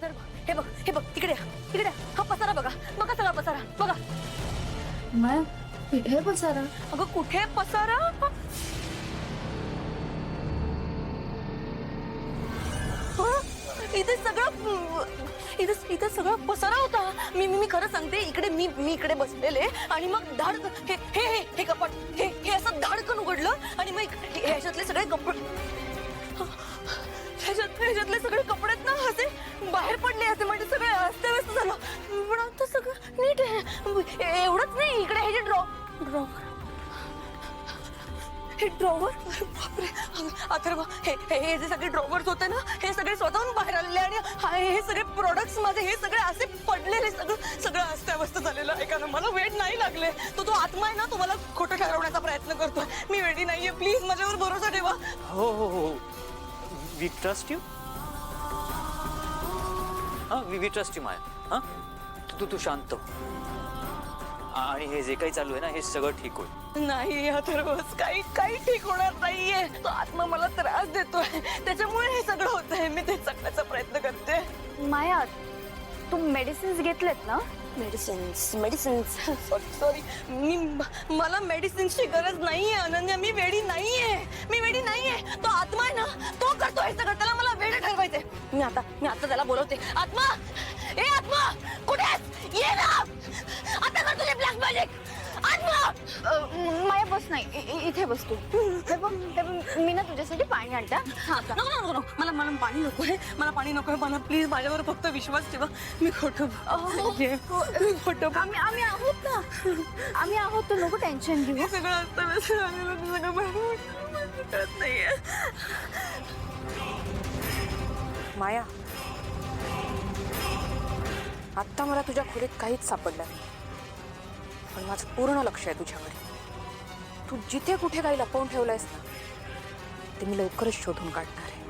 अथर्व, हे बघ तिकडे हा पसारा बघा सगळा पसारा बघा. माया हे पसारा. अगं कुठे पसारा? इथे सगळं पसारा होता. मी खरं सांगते, इकडे मी इकडे बसलेले आणि मग धाड हे कपाट हे असं धाडकन उघडलं आणि मग ह्याच्यातले सगळे कपडे ह्याच्यातले सगळे कपडे ना असे बाहेर पडले, असे म्हणजे सगळे अस्तव्यस्त झालं. पण आता सगळं नीट आहे. एवढंच नाही, इकडे हे जे ड्रॉवर हे ड्रॉवर, बापरे अथर्व, हे जे सगळे ड्रॉवर्स होते ना, हे सगळे स्वतःहून बाहेर आलेले आणि हे सगळे प्रोडक्ट्स माझे हे सगळे असे पडलेले, सगळं अस्ताव्यस्त झालेलं आहे. कारण मला वेळ नाही लागले. तो आत्मा आहे ना, तो मला खोटं ठरवण्याचा प्रयत्न करतोय. मी वेळी नाहीये, प्लीज माझ्यावर भरोसा ठेवा. हो हो हो, वी ट्रस्ट यू. हाँ वी ट्रस्ट यू माया. हाँ तू शांत हो. आणि हे जे काही चालू आहे ना, हे सगळं ठीक होईल. नाही अथर्व, काही ठीक होणार नाहीये. तो आत्मा मला त्रास देतोय, त्याच्यामुळे हे सगळं होतंय. मी ते जगण्याचा प्रयत्न करते. माया तू मेडिसिन्स घेतलेत ना? मेडिसिन्स सॉरी मला मेडिसिन्सची गरज नाहीये अनन्या. मी वेडी नाहीये. तो आत्मा आहे ना, तो करतोय सगळं. त्याला मला वेड ठरवायचंय. मी आता त्याला बोलवते. आत्मा, ए आत्मा कुठे आहेस? ये ना आता, कर तुझे ब्लॅक मॅजिक. आत्मा माया बस नाही, इथे बस तू. हे बघ मी ना तुझ्यासाठी पाणी आणता. नको मला पाणी नकोय. मला प्लीज माझ्यावर फक्त विश्वास ठेवा. मी खोटं आम्ही आहोत ना, आम्ही आहोत. तू नको टेन्शन घेऊ. सगळं असतं कळत नाहीये. माया, आत्ता मला तुझ्या खोलीत काहीच सापडलं नाही, पण माझं पूर्ण लक्ष आहे तुझ्याकडे. तू जिथे कुठे काही लपवून ठेवलंयस ना, ते मी लवकरच शोधून काढणार आहे.